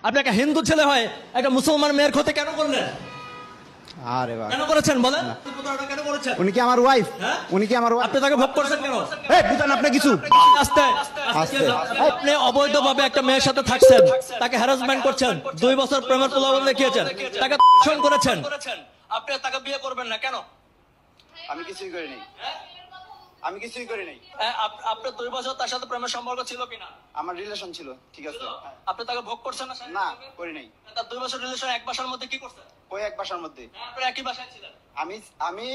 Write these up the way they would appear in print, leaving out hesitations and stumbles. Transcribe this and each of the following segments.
আপনি একটা হিন্দু ছেলে হয় একটা মুসলমান মেয়ের ক্ষতি কেন করলেন? আরে বাবা, কেন করেছেন বলেন? প্রতারণা কেন করেছেন? উনি কি আমার ওয়াইফ? হ্যাঁ? উনি কি আমার ওয়াইফ? আপনি তাকে ভোগ করছেন কেন? এই বুঝান আপনি কিছু। আস্তে আস্তে। আপনি অবৈধভাবে একটা মেয়ের সাথে থাকছেন, তাকে হ্যারাসমেন্ট করছেন, 2 বছর প্রেমের প্রলোভন দেখিয়েছেন, তাকে ধর্ষণ করেছেন। আপনি তাকে বিয়ে করবেন না কেন? আমি কিছুই করি নাই, আমি কিছুই করি নাই। আপনার 2 বছর তার সাথে প্রেমের সম্পর্ক ছিল কিনা? আমার রিলেশন ছিল, ঠিক আছে। আপনি তাকে ভোগ করছেন না? না, করি নাই। তার 2 বছর রিলেশন এক বাসার মধ্যে কি করছেন? ওই এক বাসার মধ্যে আপনারা একই বাসায় ছিলেন? আমি আমি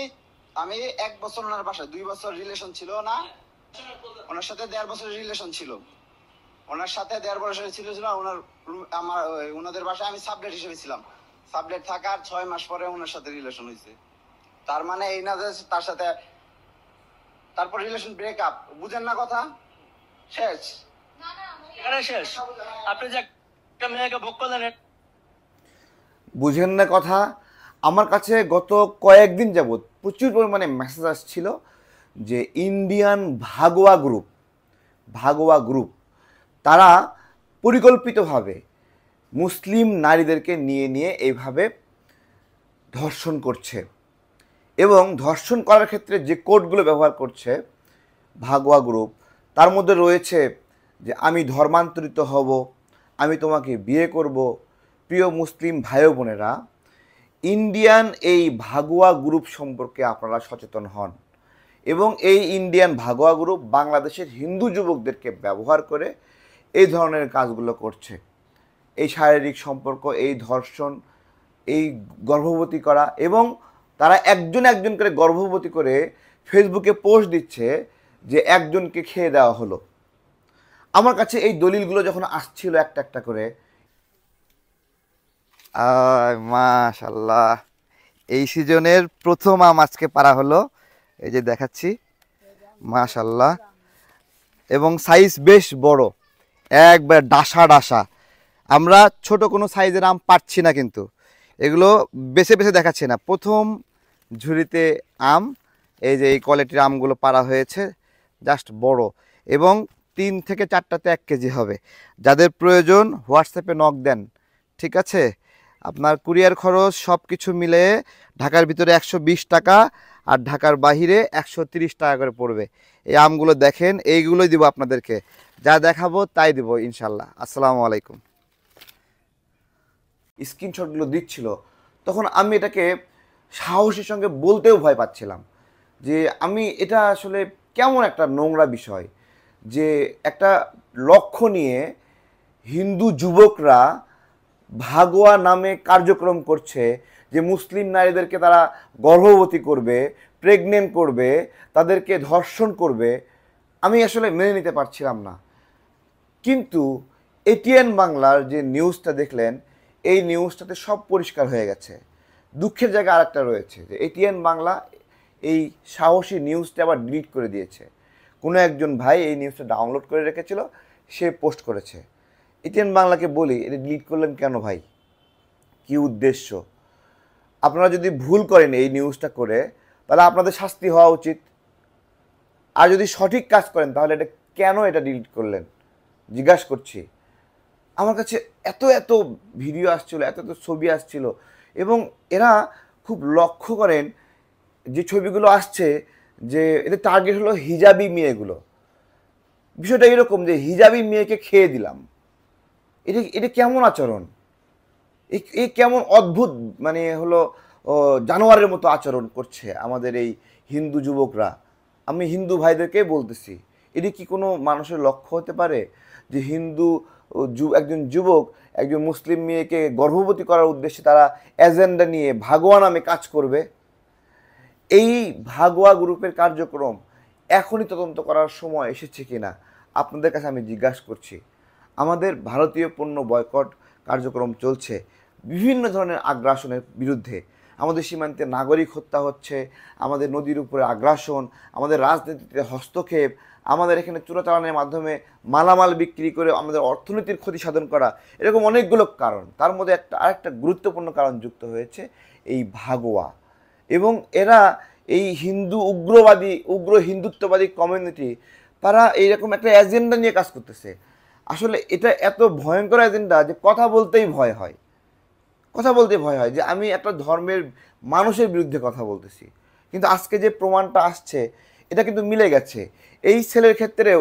আমি 1 বছর ওনার বাসায়, 2 বছর রিলেশন ছিল না। ওনার সাথে 1.5 বছরের রিলেশন ছিল। ওনার সাথে 1.5 বছরের ছিল ওনার আমার ওনাদের বাসায় আমি সাবলেট হিসেবে ছিলাম। সাবলেট থাকার 6 মাস পরে ওনার সাথে রিলেশন হয়েছে। তার মানে এই না যে তার সাথে তারপর রিলেশন ব্রেকআপ। বুঝেন না কথা? শেষ, এখানে শেষ। আপনি যে একটা মেয়েকে ভোগ করলেন, বুঝেন না কথা। আমার কাছে গত কয়েকদিন যাবৎ প্রচুর পরিমাণে মেসেজ আসছিল যে ইন্ডিয়ান ভাগোয়া গ্রুপ তারা পরিকল্পিতভাবে মুসলিম নারীদেরকে নিয়ে এইভাবে ধর্ষণ করছে এবং ধর্ষণ করার ক্ষেত্রে যে কোডগুলো ব্যবহার করছে ভাগোয়া গ্রুপ, তার মধ্যে রয়েছে যে আমি ধর্মান্তরিত হব, আমি তোমাকে বিয়ে করব। প্রিয় মুসলিম ভাই বোনেরা, ইন্ডিয়ান এই ভাগোয়া গ্রুপ সম্পর্কে আপনারা সচেতন হন এবং এই ইন্ডিয়ান ভাগোয়া গ্রুপ বাংলাদেশের হিন্দু যুবকদেরকে ব্যবহার করে এই ধরনের কাজগুলো করছে। এই শারীরিক সম্পর্ক, এই ধর্ষণ, এই গর্ভবতী করা, এবং তারা একজন করে গর্ভবতী করে ফেসবুকে পোস্ট দিচ্ছে যে একজনকে খেয়ে দেওয়া হলো। আমার কাছে এই দলিলগুলো যখন আসছিল একটা করে, মাশাল্লাহ, এই সিজনের প্রথম আম আজকে পারা হলো। এই যে দেখাচ্ছি, মাশাল্লাহ, এবং সাইজ বেশ বড়, একবার ডাসা। আমরা ছোট কোনো সাইজের আম পাচ্ছি না, কিন্তু এগুলো বেছে দেখাচ্ছি না। প্রথম ঝুড়িতে আম, এই যে এই কোয়ালিটির আমগুলো পারা হয়েছে, জাস্ট বড়, এবং 3 থেকে 4টাতে 1 কেজি হবে। যাদের প্রয়োজন হোয়াটসঅ্যাপে নক দেন, ঠিক আছে? আপনার কুরিয়ার খরচ সব কিছু মিলে ঢাকার ভিতরে 120 টাকা আর ঢাকার বাহিরে 130 টাকা করে পড়বে। এই আমগুলো দেখেন, এইগুলোই দিব আপনাদেরকে, যা দেখাবো তাই দিব ইনশাল্লাহ। আসসালামু আলাইকুম। স্ক্রিনশটগুলো দিচ্ছিল, তখন আমি এটাকে সাহসের সঙ্গে বলতেও ভয় পাচ্ছিলাম যে এটা আসলে কেমন একটা নোংরা বিষয় যে একটা লক্ষ্য নিয়ে হিন্দু যুবকরা ভাগোয়া নামে কার্যক্রম করছে, যে মুসলিম নারীদেরকে তারা গর্ভবতী করবে, প্রেগনেন্ট করবে, তাদেরকে ধর্ষণ করবে। আমি আসলে মেনে নিতে পারছিলাম না। কিন্তু এটিএন বাংলার যে নিউজটা দেখলেন, এই নিউজটাতে সব পরিষ্কার হয়ে গেছে। দুঃখের জায়গা আরেকটা রয়েছে যে এটিএন বাংলা এই সাহসী নিউজটা আবার ডিলিট করে দিয়েছে। কোনো একজন ভাই এই নিউজটা ডাউনলোড করে রেখেছিল, সে পোস্ট করেছে। এটিএন বাংলাকে বলি, এটা ডিলিট করলেন কেন ভাই? কি উদ্দেশ্য? আপনারা যদি ভুল করেন এই নিউজটা করে, তাহলে আপনাদের শাস্তি হওয়া উচিত। আর যদি সঠিক কাজ করেন, তাহলে কেন এটা ডিলিট করলেন জিজ্ঞাসা করছি। আমার কাছে এত ভিডিও আসছিল, এত ছবি আসছিল, এবং এরা খুব লক্ষ্য করেন যে ছবিগুলো আসছে যে এদের টার্গেট হলো হিজাবি মেয়েগুলো। বিষয়টা এরকম যে হিজাবি মেয়েকে খেয়ে দিলাম, এটা কেমন আচরণ? এই কেমন অদ্ভুত, মানে হলো জানোয়ারের মতো আচরণ করছে আমাদের এই হিন্দু যুবকরা। আমি হিন্দু ভাইদেরকে বলতেছি, এটি কি কোনো মানুষের লক্ষ্য হতে পারে যে একজন যুবক একজন মুসলিম মেয়েকে গর্ভবতী করার উদ্দেশ্যে তারা এজেন্ডা নিয়ে ভাগোয়া নামে কাজ করবে? এই ভাগোয়া গ্রুপের কার্যক্রম এখনই তদন্ত করার সময় এসেছে কিনা আপনাদের কাছে আমি জিজ্ঞাসা করছি। আমাদের ভারতীয় পণ্য বয়কট কার্যক্রম চলছে বিভিন্ন ধরনের আগ্রাসনের বিরুদ্ধে। আমাদের সীমান্তে নাগরিক হত্যা হচ্ছে, আমাদের নদীর উপরে আগ্রাসন, আমাদের রাজনীতিতে হস্তক্ষেপ, আমাদের এখানে চোরাচালানের মাধ্যমে মালামাল বিক্রি করে আমাদের অর্থনীতির ক্ষতি সাধন করা, এরকম অনেকগুলো কারণ। তার মধ্যে আরেকটা গুরুত্বপূর্ণ কারণ যুক্ত হয়েছে এই ভাগোয়া। এবং এরা এই উগ্র হিন্দুত্ববাদী কমিউনিটি, তারা এইরকম একটা এজেন্ডা নিয়ে কাজ করতেছে। আসলে এটা এত ভয়ঙ্কর এজেন্ডা যে কথা বলতেই ভয় হয়, কথা বলতে ভয় হয় যে আমি একটা ধর্মের মানুষের বিরুদ্ধে কথা বলতেছি। কিন্তু আজকে যে প্রমাণটা আসছে এটা কিন্তু মিলে গেছে। এই ছেলের ক্ষেত্রেও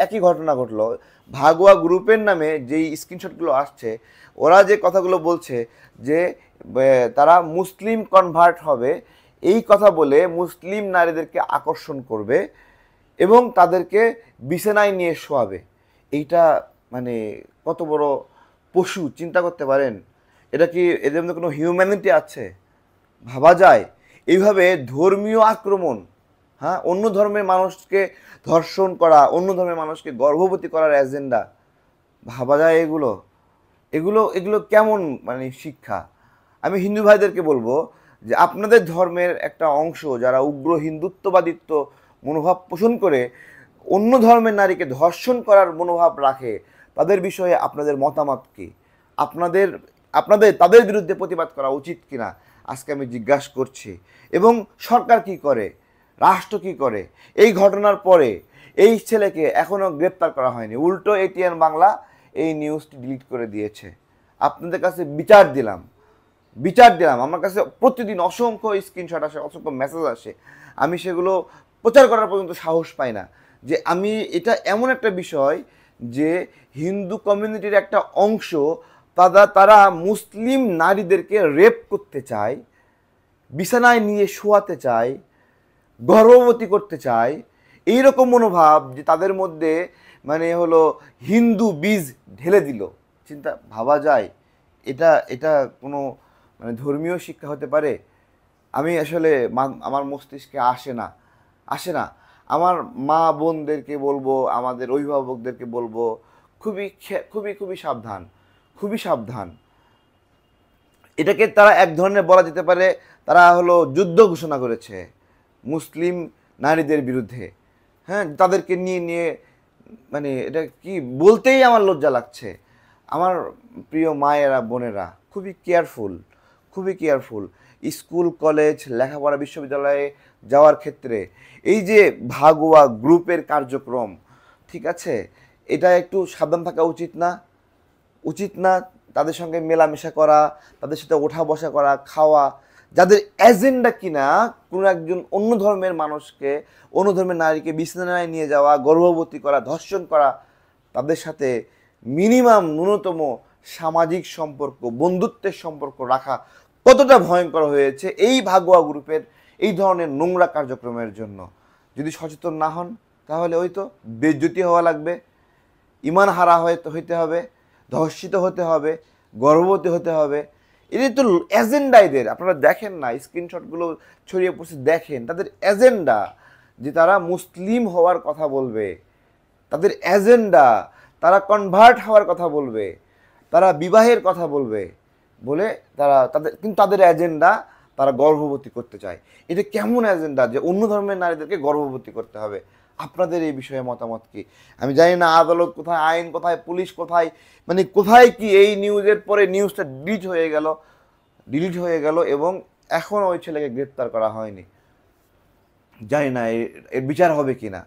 একই ঘটনা ঘটলো। ভাগুয়া গ্রুপের নামে যেই স্ক্রিনশটগুলো আসছে, ওরা যে কথাগুলো বলছে যে তারা মুসলিম কনভার্ট হবে, এই কথা বলে মুসলিম নারীদেরকে আকর্ষণ করবে এবং তাদেরকে বিছানায় নিয়ে শোয়াবে। এইটা মানে কত বড় পশু, চিন্তা করতে পারেন? এটা কি এদের মধ্যে কোনো হিউম্যানিটি আছে? ভাবা যায় এইভাবে ধর্মীয় আক্রমণ, হ্যাঁ, অন্য ধর্মের মানুষকে ধর্ষণ করা, অন্য ধর্মের মানুষকে গর্ভবতী করার এজেন্ডা, ভাবা যায় এগুলো? এগুলো এগুলো কেমন মানে শিক্ষা? আমি হিন্দু ভাইদেরকে বলবো যে আপনাদের ধর্মের একটা অংশ যারা উগ্র হিন্দুত্ববাদিত্ব মনোভাব পোষণ করে অন্য ধর্মের নারীকে ধর্ষণ করার মনোভাব রাখে, তাদের বিষয়ে আপনাদের মতামত কি? আপনাদের আপনাদের তাদের বিরুদ্ধে প্রতিবাদ করা উচিত কিনা আজকে আমি জিজ্ঞাসা করছি। এবং সরকার কি করে, রাষ্ট্র কি করে? এই ঘটনার পরে এই ছেলেকে এখনও গ্রেপ্তার করা হয়নি, উল্টো এটিএন বাংলা এই নিউজটি ডিলিট করে দিয়েছে। আপনাদের কাছে বিচার দিলাম, বিচার দিলাম। আমার কাছে প্রতিদিন অসংখ্য স্ক্রিনশট আসে, অসংখ্য মেসেজ আসে, আমি সেগুলো প্রচার করার পর্যন্ত সাহস পাই না। যে আমি এটা এমন একটা বিষয় যে হিন্দু কমিউনিটির একটা অংশ তারা মুসলিম নারীদেরকে রেপ করতে চায়, বিছানায় নিয়ে শোয়াতে চায়, গর্ভবতী করতে চায়। এইরকম মনোভাব যে তাদের মধ্যে মানে হলো হিন্দু বীজ ঢেলে দিল। চিন্তা ভাবা যায়? এটা এটা কোনো মানে ধর্মীয় শিক্ষা হতে পারে? আমি আসলে আমার মস্তিষ্কে আসে না। আমার মা বোনদেরকে বলবো, আমাদের অভিভাবকদেরকে বলবো, খুবই খুবই খুবই সাবধান, খুবই সাবধান। এটাকে তারা এক ধরনের বলা যেতে পারে, তারা হলো যুদ্ধ ঘোষণা করেছে মুসলিম নারীদের বিরুদ্ধে। হ্যাঁ, তাদেরকে নিয়ে নিয়ে মানে এটা কি বলতেই আমার লজ্জা লাগছে। আমার প্রিয় মায়েরা বোনেরা খুবই কেয়ারফুল, খুবই কেয়ারফুল। স্কুল কলেজ লেখাপড়া বিশ্ববিদ্যালয়ে যাওয়ার ক্ষেত্রে এই যে ভাগুয়া গ্রুপের কার্যক্রম, ঠিক আছে, এটা একটু সাবধান থাকা উচিত না? উচিত না তাদের সঙ্গে মেলামেশা করা, তাদের সাথে ওঠা বসা করা, খাওয়া, যাদের এজেন্ডা কিনা কোনো একজন অন্য ধর্মের মানুষকে, অন্য ধর্মের নারীকে বিছানায় নিয়ে যাওয়া, গর্ভবতী করা, ধর্ষণ করা, তাদের সাথে মিনিমাম ন্যূনতম সামাজিক সম্পর্ক, বন্ধুত্বের সম্পর্ক রাখা কতটা ভয়ঙ্কর হয়েছে এই ভাগুয়া গ্রুপের এই ধরনের নোংরা কার্যক্রমের জন্য। যদি সচেতন না হন তাহলে ওই তো বেইজ্জতি হওয়া লাগবে, ইমান হারা হইতে হবে, ধর্ষিত হতে হবে, গর্ভবতী হতে হবে। এদের তো এজেন্ডা, এদের আপনারা দেখেন না, স্ক্রিনশটগুলো ছড়িয়ে পড়ছে, দেখেন তাদের এজেন্ডা যে তারা মুসলিম হওয়ার কথা বলবে, তাদের এজেন্ডা তারা কনভার্ট হওয়ার কথা বলবে, তারা বিবাহের কথা বলবে, বলে কিন্তু তাদের এজেন্ডা তারা গর্ভবতী করতে চায়। এটা কেমন এজেন্ডা যে অন্য ধর্মের নারীদেরকে গর্ভবতী করতে হবে? আপনাদের এই বিষয়ে মতামত কি? আমি জানি না আদালত কোথায়, আইন কোথায়, পুলিশ কোথায়, মানে কোথায় কি? এই নিউজের পরে নিউজটা ডিলিট হয়ে গেল এবং এখনও ওই ছেলেকে গ্রেপ্তার করা হয়নি। জানি না এর বিচার হবে কি না।